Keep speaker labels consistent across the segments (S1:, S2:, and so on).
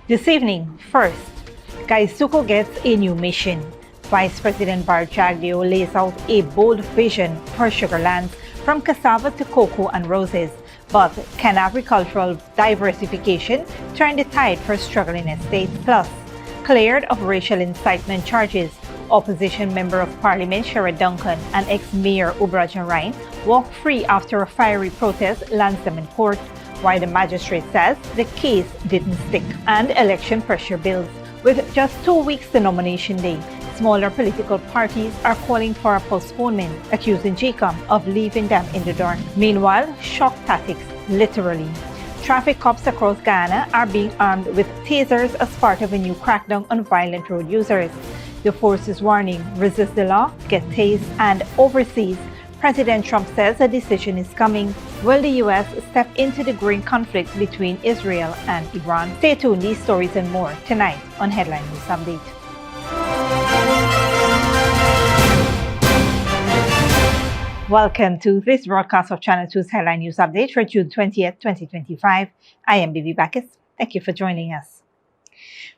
S1: This evening, first, GuySuCo gets a new mission. Vice President Bharrat Jagdeo lays out a bold vision for sugarlands from cassava to cocoa and roses. But can agricultural diversification turn the tide for struggling estates? Plus, cleared of racial incitement charges, opposition Member of Parliament Sherod Duncan and ex-Mayor Ubraj Narine walk free after a fiery protest lands them in court, while the magistrate says the case didn't stick. And election pressure builds. With just 2 weeks to nomination day, smaller political parties are calling for a postponement, accusing GECOM of leaving them in the dark. Meanwhile, shock tactics, literally. Traffic cops across Guyana are being armed with tasers as part of a new crackdown on violent road users. The force is warning, resist the law, get tased. And overseas, President Trump says a decision is coming. Will the U.S. step into the growing conflict between Israel and Iran? Stay tuned, these stories and more tonight on Headline News Update. Welcome to this broadcast of Channel 2's Headline News Update for June 20th, 2025. I am Bibi Bacchus. Thank you for joining us.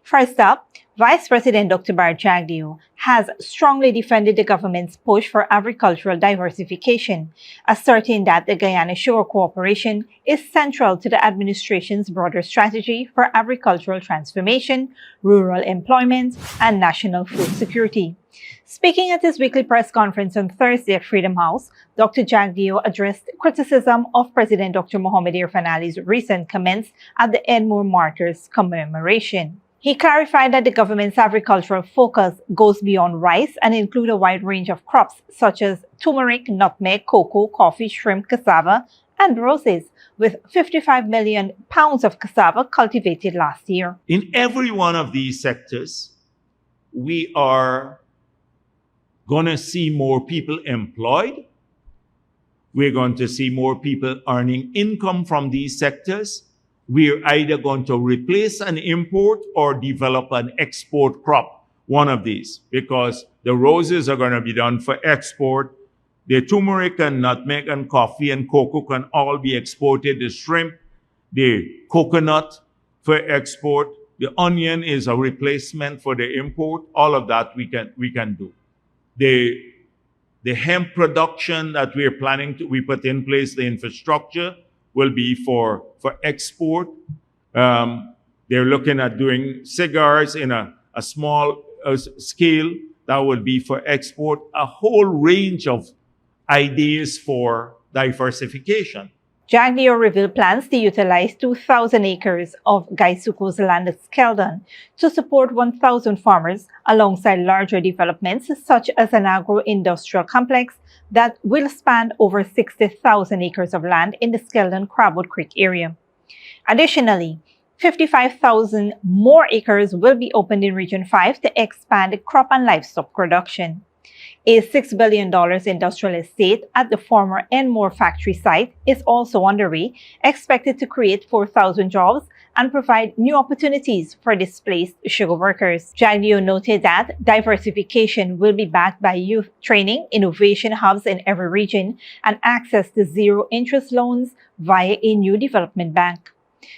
S1: First up, Vice President Dr. Bharrat Jagdeo has strongly defended the government's push for agricultural diversification, asserting that the Guyana Sugar Corporation is central to the administration's broader strategy for agricultural transformation, rural employment, and national food security. Speaking at his weekly press conference on Thursday at Freedom House, Dr. Jagdeo addressed criticism of President Dr. Mohamed Irfaan Ali's recent comments at the Edmore Martyrs commemoration. He clarified that the government's agricultural focus goes beyond rice and includes a wide range of crops such as turmeric, nutmeg, cocoa, coffee, shrimp, cassava, and roses, with 55 million pounds of cassava cultivated last year.
S2: In every one of these sectors, we are going to see more people employed. We're going to see more people earning income from these sectors. We're either going to replace an import or develop an export crop, one of these, because the roses are going to be done for export. The turmeric and nutmeg and coffee and cocoa can all be exported. The shrimp, the coconut for export. The onion is a replacement for the import. All of that we can do. The hemp production that we're planning to, we put in place the infrastructure will be for export. They're looking at doing cigars in a small scale that would be for export. A whole range of ideas for diversification.
S1: Jagdeo revealed plans to utilize 2,000 acres of GuySuCo's land at Skeldon to support 1,000 farmers alongside larger developments such as an agro-industrial complex that will span over 60,000 acres of land in the Skeldon Crabwood Creek area. Additionally, 55,000 more acres will be opened in Region 5 to expand crop and livestock production. A $6 billion industrial estate at the former Enmore factory site is also underway, expected to create 4,000 jobs and provide new opportunities for displaced sugar workers. Jagdeo noted that diversification will be backed by youth training, innovation hubs in every region, and access to zero-interest loans via a new development bank.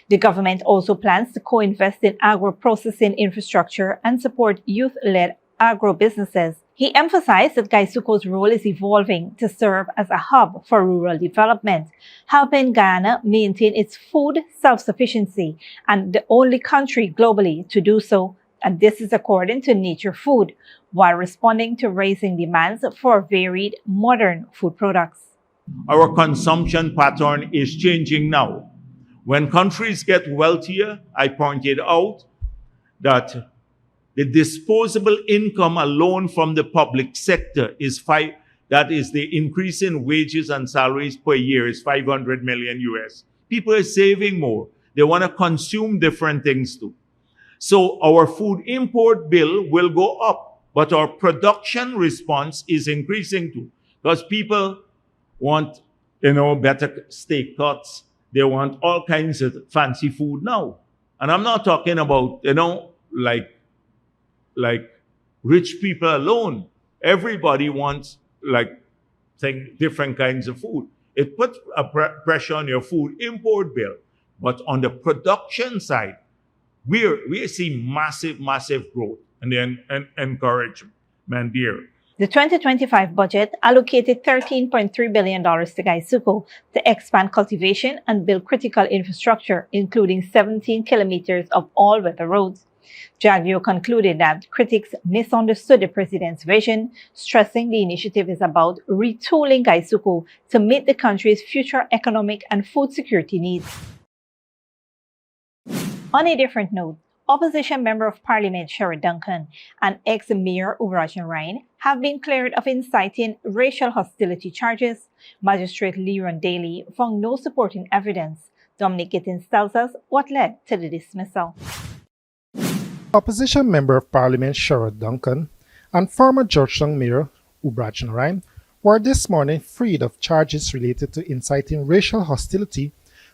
S1: The government also plans to co-invest in agro-processing infrastructure and support youth-led agro-businesses. He emphasized that GuySuCo's role is evolving to serve as a hub for rural development, helping Guyana maintain its food self-sufficiency and the only country globally to do so. And this is according to Nature Food, while responding to rising demands for varied modern food products.
S2: Our consumption pattern is changing now. When countries get wealthier, I pointed out that the disposable income alone from the public sector is that is the increase in wages and salaries per year is 500 million US. People are saving more. They want to consume different things too. So our food import bill will go up, but our production response is increasing too. Because people want, better steak cuts. They want all kinds of fancy food now. And I'm not talking about, like rich people alone. Everybody wants different kinds of food. It puts a pressure on your food import bill. But on the production side, we see massive growth and then encouragement there.
S1: The 2025 budget allocated $13.3 billion to GuySuCo to expand cultivation and build critical infrastructure, including 17 kilometers of all-weather roads. Jagdeo concluded that critics misunderstood the president's vision, stressing the initiative is about retooling GuySuCo to meet the country's future economic and food security needs. On a different note, Opposition Member of Parliament Sherod Duncan and ex-Mayor Ubraj Narine have been cleared of inciting racial hostility charges. Magistrate Leron Daly found no supporting evidence. Dominic Gittins tells us what led to the dismissal.
S3: Opposition Member of Parliament Sherod Duncan and former Georgetown Mayor Ubraj Narine were this morning freed of charges related to inciting racial hostility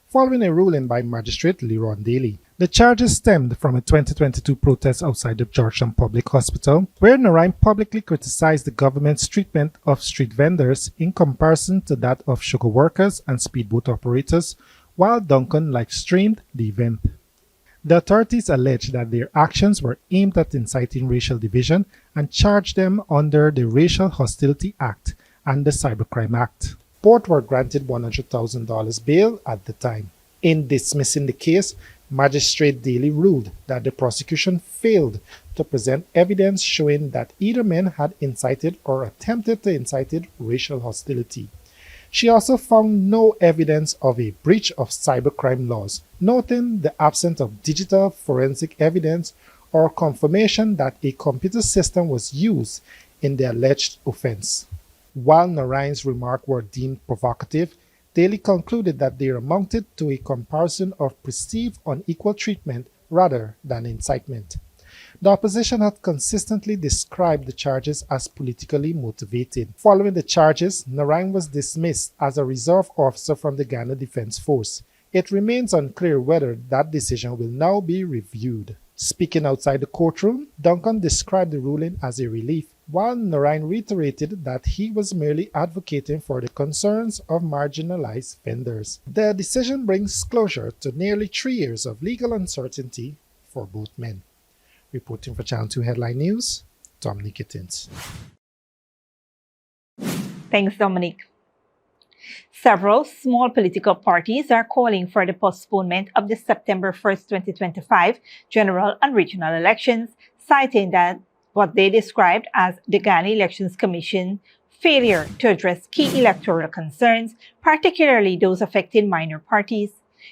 S3: following a ruling by Magistrate Leron Daly. The charges stemmed from a 2022 protest outside the Georgetown Public Hospital, where Narine publicly criticized the government's treatment of street vendors in comparison to that of sugar workers and speedboat operators, while Duncan live-streamed the event. The authorities alleged that their actions were aimed at inciting racial division and charged them under the Racial Hostility Act and the Cybercrime Act. Both were granted $100,000 bail at the time. In dismissing the case, Magistrate Daly ruled that the prosecution failed to present evidence showing that either men had incited or attempted to incite racial hostility. She also found no evidence of a breach of cybercrime laws, noting the absence of digital forensic evidence or confirmation that a computer system was used in the alleged offense. While Narine's remarks were deemed provocative, Daly concluded that they amounted to a comparison of perceived unequal treatment rather than incitement. The opposition had consistently described the charges as politically motivated. Following the charges, Narine was dismissed as a reserve officer from the Guyana Defense Force. It remains unclear whether that decision will now be reviewed. Speaking outside the courtroom, Duncan described the ruling as a relief, while Narine reiterated that he was merely advocating for the concerns of marginalized vendors. The decision brings closure to nearly 3 years of legal uncertainty for both men. Reporting for Channel 2 Headline News, Dominic Gittins.
S1: Thanks, Dominic. Several small political parties are calling for the postponement of the September 1st, 2025 general and regional elections, citing that what they described as the Guyana Elections Commission failure to address key electoral concerns, particularly those affecting minor parties.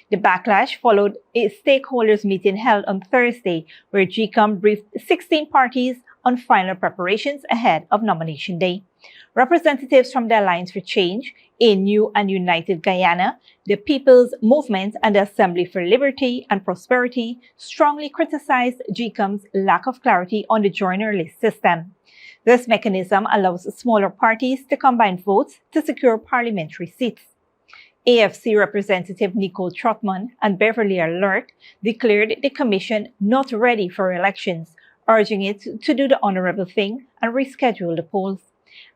S1: The backlash followed a stakeholders meeting held on Thursday, where GECOM briefed 16 parties on final preparations ahead of nomination day. Representatives from the Alliance for Change, A New and United Guyana, the People's Movement, and the Assembly for Liberty and Prosperity strongly criticized GECOM's lack of clarity on the joiner list system. This mechanism allows smaller parties to combine votes to secure parliamentary seats. AFC Representative Nicole Trotman and Beverly Alert declared the commission not ready for elections, urging it to do the honorable thing and reschedule the polls.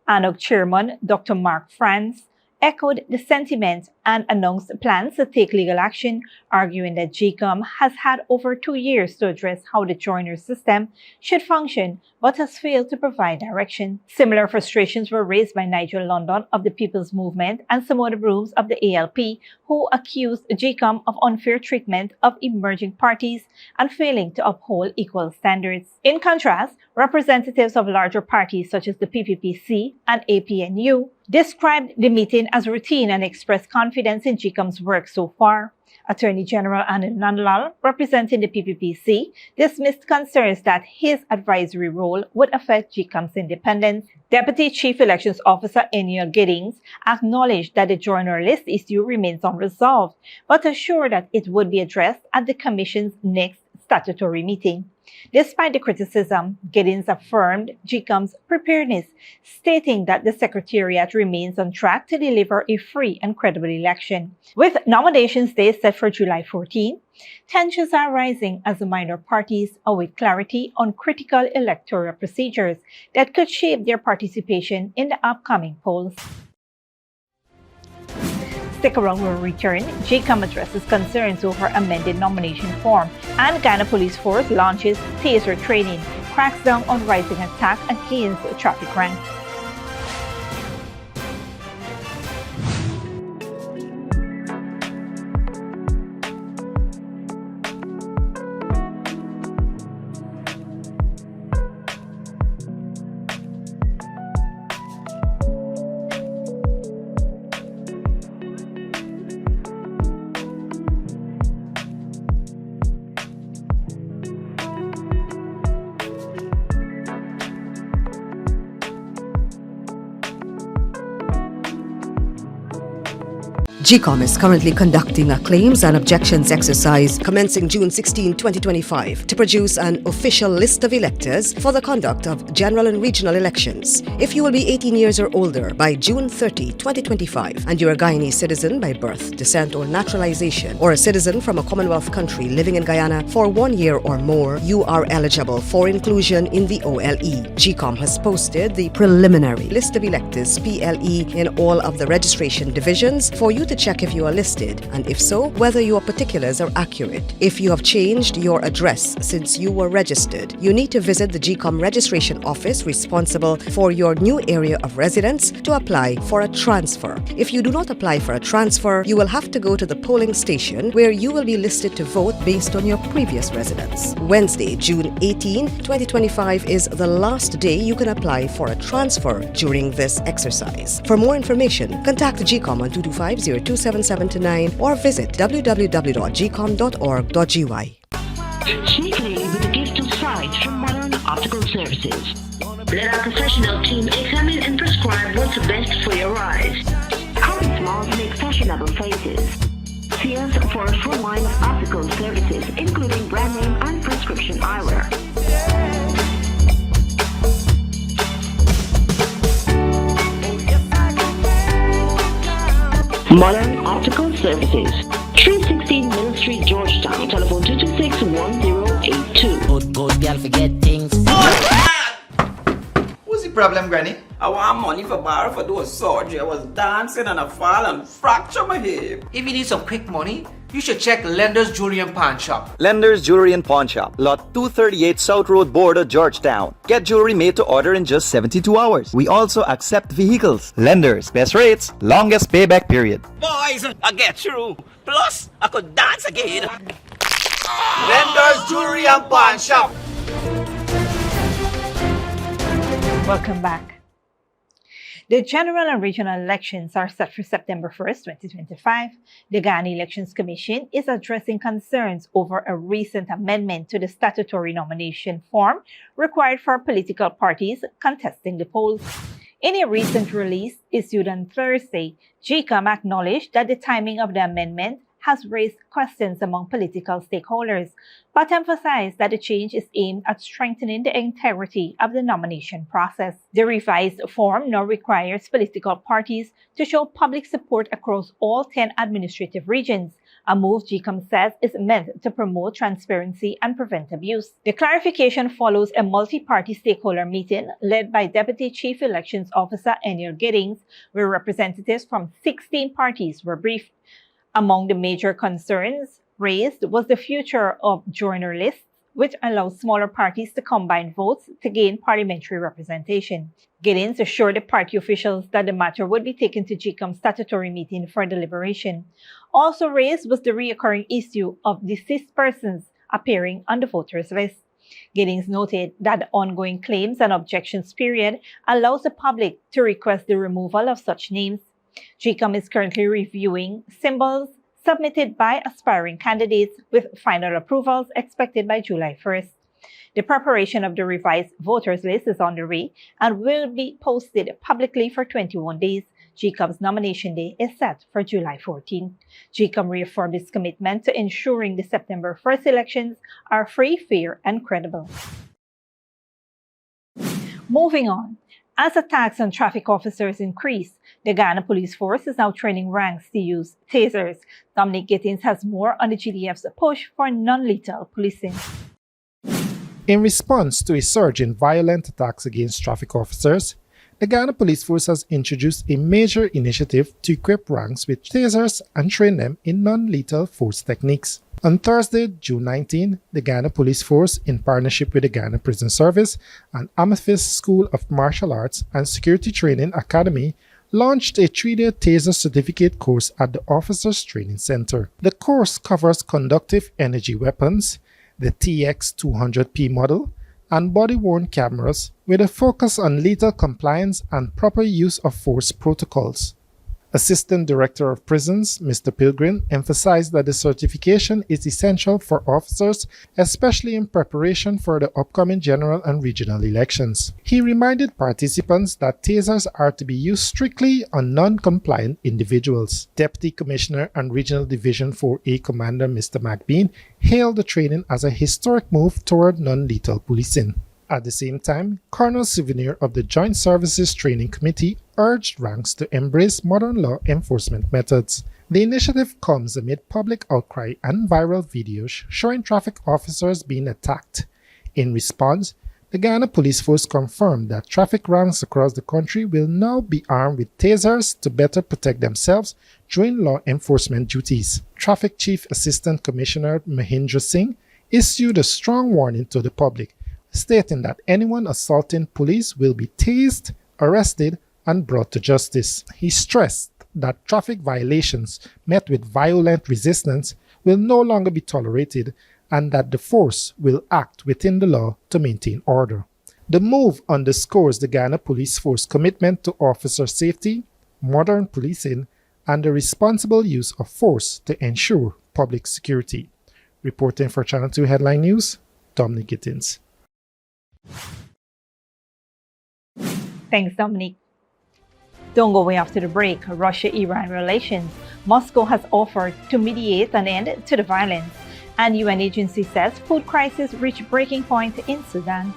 S1: ANOG Chairman Dr. Mark Franz echoed the sentiment and announced plans to take legal action, arguing that GECOM has had over 2 years to address how the joiner system should function, but has failed to provide direction. Similar frustrations were raised by Nigel London of the People's Movement and Simone Brooms of the ALP, who accused GECOM of unfair treatment of emerging parties and failing to uphold equal standards. In contrast, representatives of larger parties such as the PPPC and APNU described the meeting as routine and expressed confidence in GECOM's work so far. Attorney General Anil Nandlal, representing the PPPC, dismissed concerns that his advisory role would affect GECOM's independence. Deputy Chief Elections Officer Eniel Giddings acknowledged that the joiner list issue remains unresolved, but assured that it would be addressed at the Commission's next statutory meeting. Despite the criticism, Giddings affirmed GECOM's preparedness, stating that the Secretariat remains on track to deliver a free and credible election. With nominations day set for July 14, tensions are rising as the minor parties await clarity on critical electoral procedures that could shape their participation in the upcoming polls. Stick around when we return. GECOM addresses concerns over amended nomination form, and Guyana Police Force launches taser training, cracks down on rising attack against traffic ranks.
S4: GECOM is currently conducting a claims and objections exercise commencing June 16, 2025 to produce an official list of electors for the conduct of general and regional elections. If you will be 18 years or older by June 30, 2025 and you're a Guyanese citizen by birth, descent or naturalization, or a citizen from a Commonwealth country living in Guyana for 1 year or more, you are eligible for inclusion in the OLE. GECOM has posted the preliminary list of electors PLE in all of the registration divisions for you to check if you are listed, and if so, whether your particulars are accurate. If you have changed your address since you were registered, you need to visit the GECOM registration office responsible for your new area of residence to apply for a transfer. If you do not apply for a transfer, you will have to go to the polling station where you will be listed to vote based on your previous residence. Wednesday, June 18, 2025 is the last day you can apply for a transfer during this exercise. For more information, contact GECOM on 225-027729 or visit www.gecom.org.gy.
S5: Sneakily with a gift of sight from Modern Optical Services. Let our professional team examine and prescribe what's best for your eyes. Our smiles make fashionable faces. See us for a full line of optical services, including brand name and prescription eyewear. Modern Optical Services, 316 Middle Street, Georgetown. Telephone 226-1082.
S6: Good girl forget things.
S7: What's the problem, Granny? I want money for borrow for those surgery. I was dancing and I fall and fracture my hip.
S6: If you need some quick money, you should check Lender's Jewelry and Pawn Shop.
S8: Lender's Jewelry and Pawn Shop, Lot 238 South Road, Border, Georgetown. Get jewelry made to order in just 72 hours. We also accept vehicles. Lender's, best rates, longest payback period.
S7: Boys, I get through. Plus, I could dance again. Lender's Jewelry and Pawn Shop.
S1: Welcome back. The general and regional elections are set for September 1st, 2025. The Guyana Elections Commission is addressing concerns over a recent amendment to the statutory nomination form required for political parties contesting the polls. In a recent release issued on Thursday, GECOM acknowledged that the timing of the amendment has raised questions among political stakeholders, but emphasized that the change is aimed at strengthening the integrity of the nomination process. The revised form now requires political parties to show public support across all 10 administrative regions, a move GECOM says is meant to promote transparency and prevent abuse. The clarification follows a multi-party stakeholder meeting led by Deputy Chief Elections Officer Enil Giddings, where representatives from 16 parties were briefed. Among the major concerns raised was the future of joiner lists, which allows smaller parties to combine votes to gain parliamentary representation. Giddings assured the party officials that the matter would be taken to GECOM's statutory meeting for deliberation. Also raised was the recurring issue of deceased persons appearing on the voters' list. Giddings noted that the ongoing claims and objections period allows the public to request the removal of such names. GECOM is currently reviewing symbols submitted by aspiring candidates, with final approvals expected by July 1st. The preparation of the revised voters list is underway and will be posted publicly for 21 days. GECOM's nomination day is set for July 14. GECOM reaffirmed its commitment to ensuring the September 1st elections are free, fair, and credible. Moving on. As attacks on traffic officers increase, the Guyana Police Force is now training ranks to use tasers. Dominic Gittins has more on the GDF's push for non-lethal policing.
S3: In response to a surge in violent attacks against traffic officers, The Guyana Police Force has introduced a major initiative to equip ranks with tasers and train them in non-lethal force techniques. On Thursday, June 19, the Guyana Police Force, in partnership with the Guyana Prison Service and Amethyst School of Martial Arts and Security Training Academy, launched a 3-day taser certificate course at the Officers Training Center. The course covers conductive energy weapons, the TX200P model, and body-worn cameras with a focus on lethal compliance and proper use of force protocols. Assistant Director of Prisons, Mr. Pilgrim, emphasized that the certification is essential for officers, especially in preparation for the upcoming general and regional elections. He reminded participants that tasers are to be used strictly on non-compliant individuals. Deputy Commissioner and Regional Division 4A Commander Mr. McBean hailed the training as a historic move toward non-lethal policing. At the same time, Colonel Souvenir of the Joint Services Training Committee urged ranks to embrace modern law enforcement methods. The initiative comes amid public outcry and viral videos showing traffic officers being attacked. In response, the Guyana Police Force confirmed that traffic ranks across the country will now be armed with tasers to better protect themselves during law enforcement duties. Traffic Chief Assistant Commissioner Mahindra Singh issued a strong warning to the public, stating that anyone assaulting police will be tased, arrested, and brought to justice. He stressed that traffic violations met with violent resistance will no longer be tolerated and that the force will act within the law to maintain order. The move underscores the Guyana Police Force commitment to officer safety, modern policing, and the responsible use of force to ensure public security. Reporting for Channel 2 Headline News, Dominic Gittins.
S1: Thanks, Dominic. Don't go away after the break. Russia-Iran relations. Moscow has offered to mediate an end to the violence. And UN agency says food crisis reached breaking point in Sudan.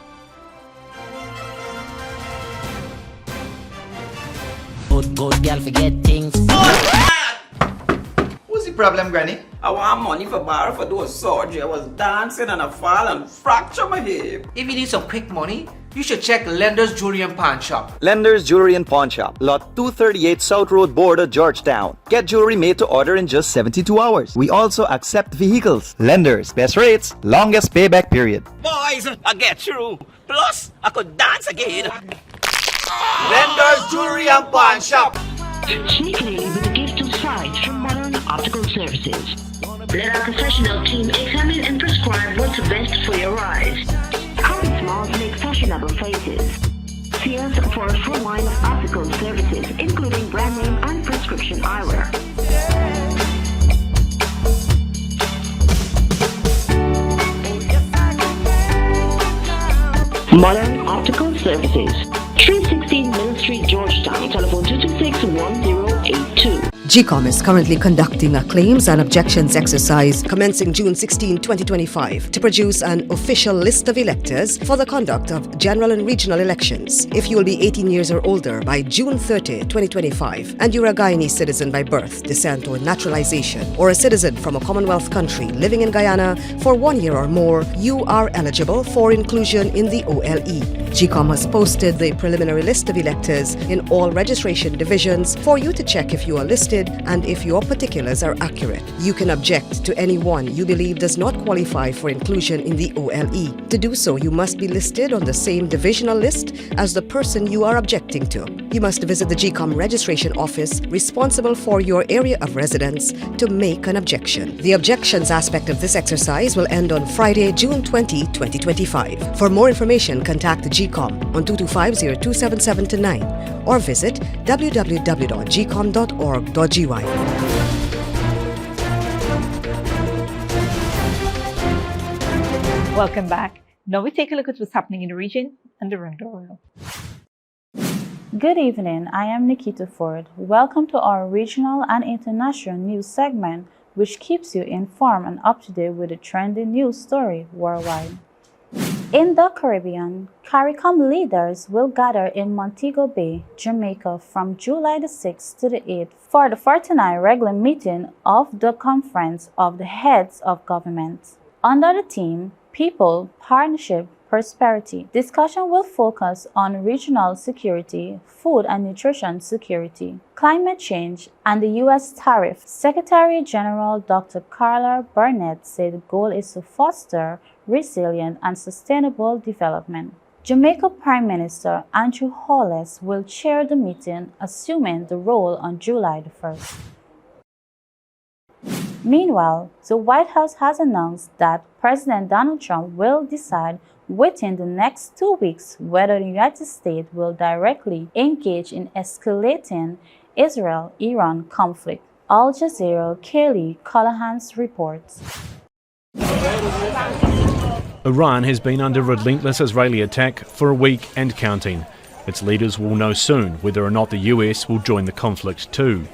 S9: Good girl forget things.
S7: What's the problem, Granny? I want money for borrow for those surgery. I was dancing and I fall and fracture my hip.
S6: If you need some quick money, you should check Lender's Jewelry and Pawn Shop.
S8: Lender's Jewelry and Pawn Shop, Lot 238 South Road Border, Georgetown. Get jewelry made to order in just 72 hours. We also accept vehicles. Lender's, best rates, longest payback period.
S7: Boys, I get through. Plus, I could dance again. Lender's Jewelry and Pawn Shop.
S5: Sneakily with a gift of sight from Modern Optical Services. Let our professional team examine and prescribe what's best for your eyes. Common smiles make fashionable faces. See us for a full line of optical services, including brand name and prescription eyewear. Modern Optical Services, 316 Mill Street, Georgetown, telephone 226-1082.
S4: GECOM is currently conducting a claims and objections exercise commencing June 16, 2025 to produce an official list of electors for the conduct of general and regional elections. If you will be 18 years or older by June 30, 2025 and you're a Guyanese citizen by birth, descent or naturalization or a citizen from a Commonwealth country living in Guyana for 1 year or more, you are eligible for inclusion in the OLE. GECOM has posted the preliminary list of electors in all registration divisions for you to check if you are listed and if your particulars are accurate. You can object to anyone you believe does not qualify for inclusion in the OLE. To do so, you must be listed on the same divisional list as the person you are objecting to. You must visit the GECOM registration office responsible for your area of residence to make an objection. The objections aspect of this exercise will end on Friday, June 20, 2025. For more information, contact the GECOM on 225-0277-9 or visit www.gecom.org.gy.
S1: Welcome back. Now we take a look at what's happening in the region and around the world.
S10: Good evening, I am Nikita Ford. Welcome to our regional and international news segment, which keeps you informed and up to date with the trending news story worldwide. In the Caribbean, CARICOM leaders will gather in Montego Bay, Jamaica from July the 6th to the 8th for the 49th regular meeting of the Conference of the Heads of Government. Under the theme, People, Partnership, prosperity. Discussion will focus on regional security, food and nutrition security, climate change, and the U.S. tariff. Secretary General Dr. Carla Burnett said the goal is to foster resilient and sustainable development. Jamaica Prime Minister Andrew Holness will chair the meeting, assuming the role on July the 1st. Meanwhile, the White House has announced that President Donald Trump will decide within the next 2 weeks whether the United States will directly engage in escalating Israel-Iran conflict. Al Jazeera Kelly Callahan's reports.
S11: Iran has been under relentless Israeli attack for a week and counting. Its leaders will know soon whether or not the US will join the conflict too.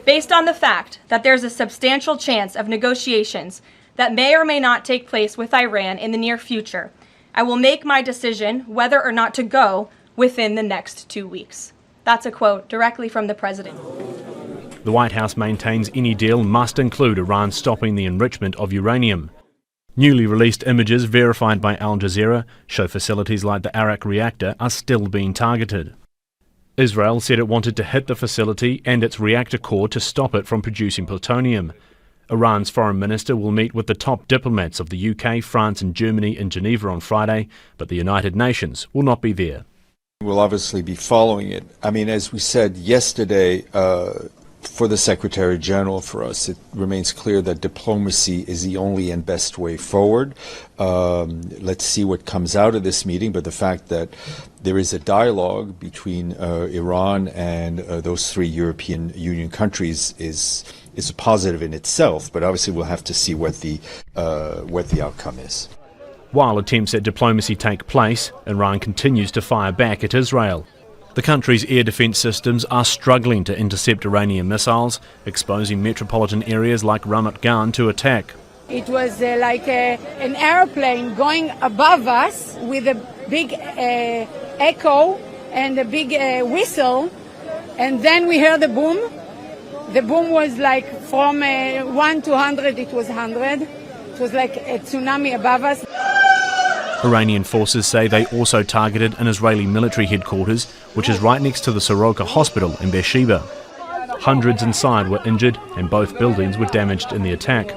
S12: Based on the fact that there's a substantial chance of negotiations that may or may not take place with Iran in the near future, I will make my decision whether or not to go within the next 2 weeks. That's a quote directly from the president.
S11: The White House maintains any deal must include Iran stopping the enrichment of uranium. Newly released images verified by Al Jazeera show facilities like the Arak reactor are still being targeted. Israel said it wanted to hit the facility and its reactor core to stop it from producing plutonium. Iran's foreign minister will meet with the top diplomats of the UK, France and Germany in Geneva on Friday, but the United Nations will not be there.
S13: We'll obviously be following it. I mean, as we said yesterday, for the Secretary General, for us, it remains clear that diplomacy is the only and best way forward. Let's see what comes out of this meeting, but the fact that there is a dialogue between Iran and those three European Union countries is a positive in itself, but obviously we'll have to see what the outcome is.
S11: While attempts at diplomacy take place, Iran continues to fire back at Israel. The country's air defence systems are struggling to intercept Iranian missiles, exposing metropolitan areas like Ramat Gan to attack.
S14: It was like an airplane going above us with a big echo and a big whistle, and then we heard the boom. The boom was like from 1 to 100, it was 100. It was like a tsunami above us.
S11: Iranian forces say they also targeted an Israeli military headquarters, which is right next to the Soroka hospital in Beersheba. Hundreds inside were injured and both buildings were damaged in the attack.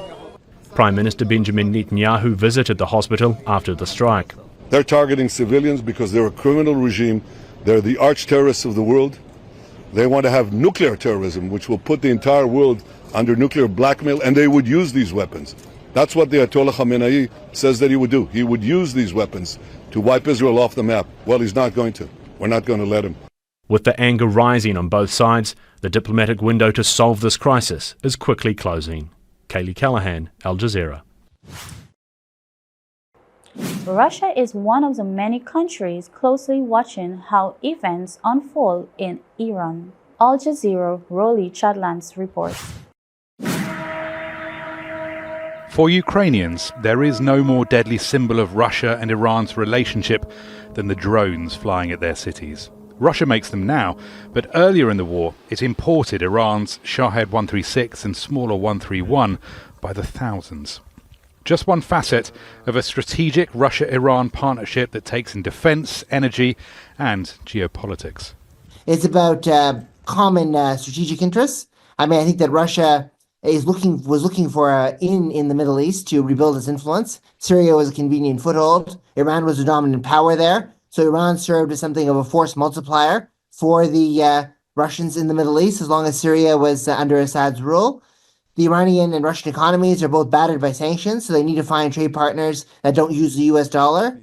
S11: Prime Minister Benjamin Netanyahu visited the hospital after the strike.
S15: They're targeting civilians because they're a criminal regime. They're the arch terrorists of the world. They want to have nuclear terrorism, which will put the entire world under nuclear blackmail, and they would use these weapons. That's what the Ayatollah Khamenei says that he would do. He would use these weapons to wipe Israel off the map. Well, he's not going to. We're not going to let him.
S11: With the anger rising on both sides, the diplomatic window to solve this crisis is quickly closing. Kaylee Callahan, Al Jazeera.
S10: Russia is one of the many countries closely watching how events unfold in Iran. Al Jazeera Rolly Chadlands reports.
S16: For Ukrainians, there is no more deadly symbol of Russia and Iran's relationship than the drones flying at their cities. Russia makes them now, but earlier in the war it imported Iran's Shahed 136 and smaller 131 by the thousands. Just one facet of a strategic Russia-Iran partnership that takes in defense, energy and geopolitics.
S17: It's about common strategic interests. I think that Russia was looking for in the Middle East to rebuild its influence. Syria was a convenient foothold. Iran was a dominant power there. So Iran served as something of a force multiplier for the Russians in the Middle East as long as Syria was under Assad's rule. The Iranian and Russian economies are both battered by sanctions, so they need to find trade partners that don't use the US dollar.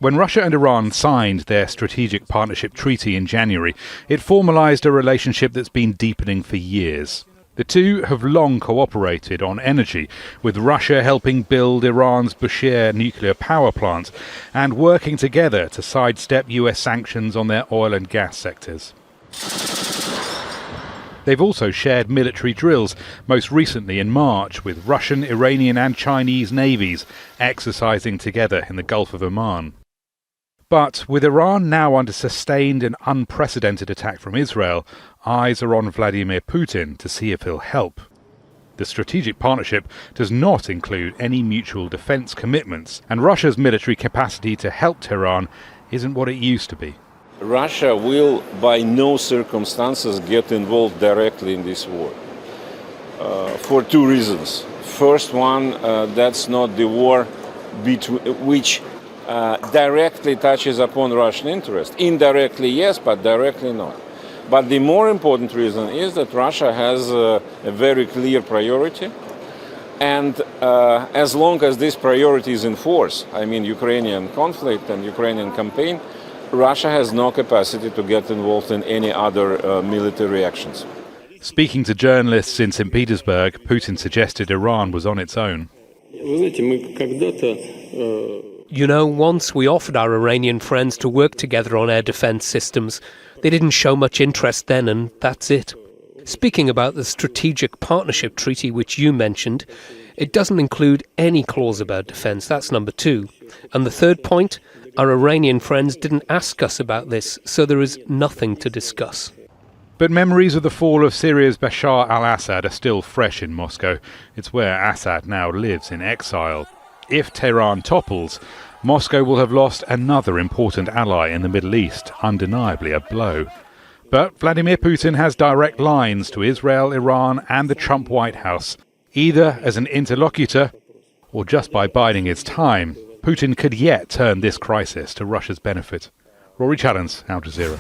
S16: When Russia and Iran signed their strategic partnership treaty in January, it formalized a relationship that's been deepening for years. The two have long cooperated on energy, with Russia helping build Iran's Bushehr nuclear power plant and working together to sidestep US sanctions on their oil and gas sectors. They've also shared military drills, most recently in March, with Russian, Iranian and Chinese navies exercising together in the Gulf of Oman. But with Iran now under sustained and unprecedented attack from Israel, eyes are on Vladimir Putin to see if he'll help. The strategic partnership does not include any mutual defence commitments, and Russia's military capacity to help Tehran isn't what it used to be.
S18: Russia will by no circumstances get involved directly in this war for two reasons. First one, that's not the war which directly touches upon Russian interest. Indirectly, yes, but directly not. But the more important reason is that Russia has a very clear priority, and as long as this priority is in force, I mean Ukrainian conflict and Ukrainian campaign, Russia has no capacity to get involved in any other military actions.
S16: Speaking to journalists in St. Petersburg, Putin suggested Iran was on its own.
S19: You know, once we offered our Iranian friends to work together on air defence systems. They didn't show much interest then, and that's it. Speaking about the Strategic Partnership Treaty which you mentioned, it doesn't include any clause about defence. That's number 2. And the third point, our Iranian friends didn't ask us about this, so there is nothing to discuss.
S16: But memories of the fall of Syria's Bashar al-Assad are still fresh in Moscow. It's where Assad now lives in exile. If Tehran topples, Moscow will have lost another important ally in the Middle East, undeniably a blow. But Vladimir Putin has direct lines to Israel, Iran and the Trump White House. Either as an interlocutor or just by biding his time, Putin could yet turn this crisis to Russia's benefit. Rory Challens, Al Jazeera.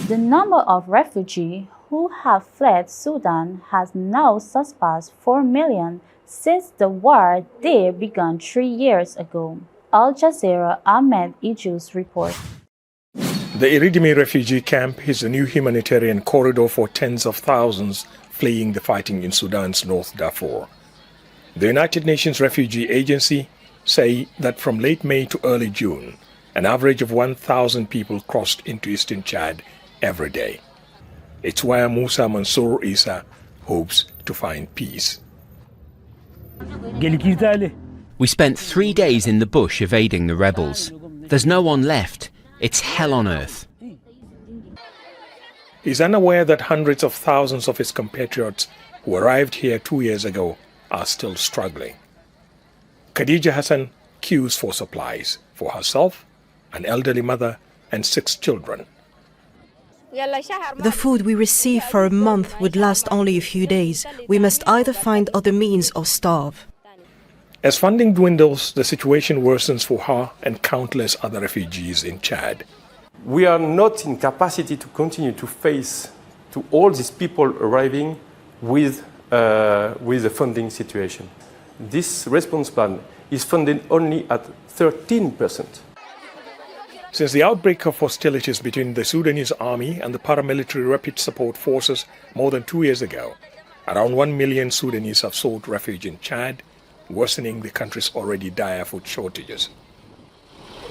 S10: The number of refugees who have fled Sudan has now surpassed 4 million since the war there began 3 years ago. Al Jazeera Ahmed Ijus report.
S20: The Iridimi refugee camp is a new humanitarian corridor for tens of thousands fleeing the fighting in Sudan's North Darfur. The United Nations Refugee Agency say that from late May to early June, an average of 1,000 people crossed into eastern Chad every day. It's where Musa Mansour Isa hopes to find peace.
S21: We spent 3 days in the bush evading the rebels. There's no one left. It's hell on earth.
S20: He's unaware that hundreds of thousands of his compatriots who arrived here 2 years ago are still struggling. Khadija Hassan queues for supplies for herself, an elderly mother, and 6 children.
S22: The food we receive for a month would last only a few days. We must either find other means or starve.
S20: As funding dwindles, the situation worsens for her and countless other refugees in Chad.
S23: We are not in capacity to continue to face to all these people arriving with the funding situation. This response plan is funded only at 13%.
S20: Since the outbreak of hostilities between the Sudanese army and the paramilitary rapid support forces more than 2 years ago, around 1 million Sudanese have sought refuge in Chad, worsening the country's already dire food shortages.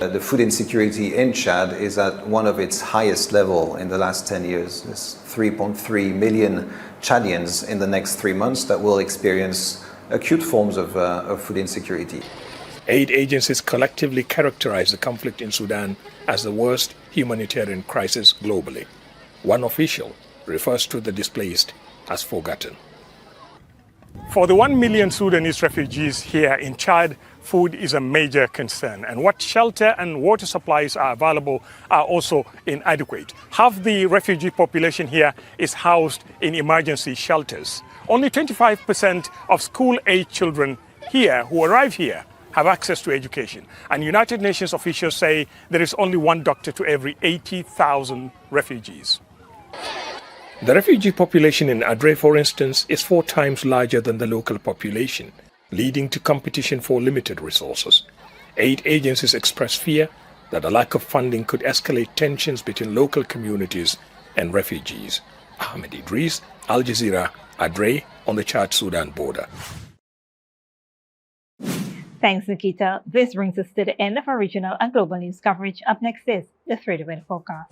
S24: The food insecurity in Chad is at one of its highest level in the last 10 years. There's 3.3 million Chadians in the next 3 months that will experience acute forms of food insecurity.
S20: Aid agencies collectively characterize the conflict in Sudan as the worst humanitarian crisis globally. One official refers to the displaced as forgotten. For the 1 million Sudanese refugees here in Chad, food is a major concern, and what shelter and water supplies are available are also inadequate. Half the refugee population here is housed in emergency shelters. Only 25% of school-age children here who arrive here have access to education, and United Nations officials say there is only one doctor to every 80,000 refugees. The refugee population in Adre, for instance, is 4 times larger than the local population, leading to competition for limited resources. Aid agencies express fear that a lack of funding could escalate tensions between local communities and refugees. Ahmed Idris, Al Jazeera, Adre, on the Chad-Sudan border.
S1: Thanks, Nikita. This brings us to the end of our regional and global news coverage. Up next is the 3-to-Win forecast.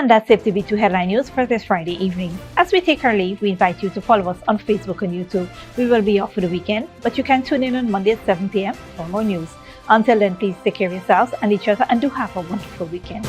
S1: And that's it to be 2 Headline News for this Friday evening. As we take our leave, we invite you to follow us on Facebook and YouTube. We will be off for the weekend, but you can tune in on Monday at 7 p.m. for more news. Until then, please take care of yourselves and each other and do have a wonderful weekend.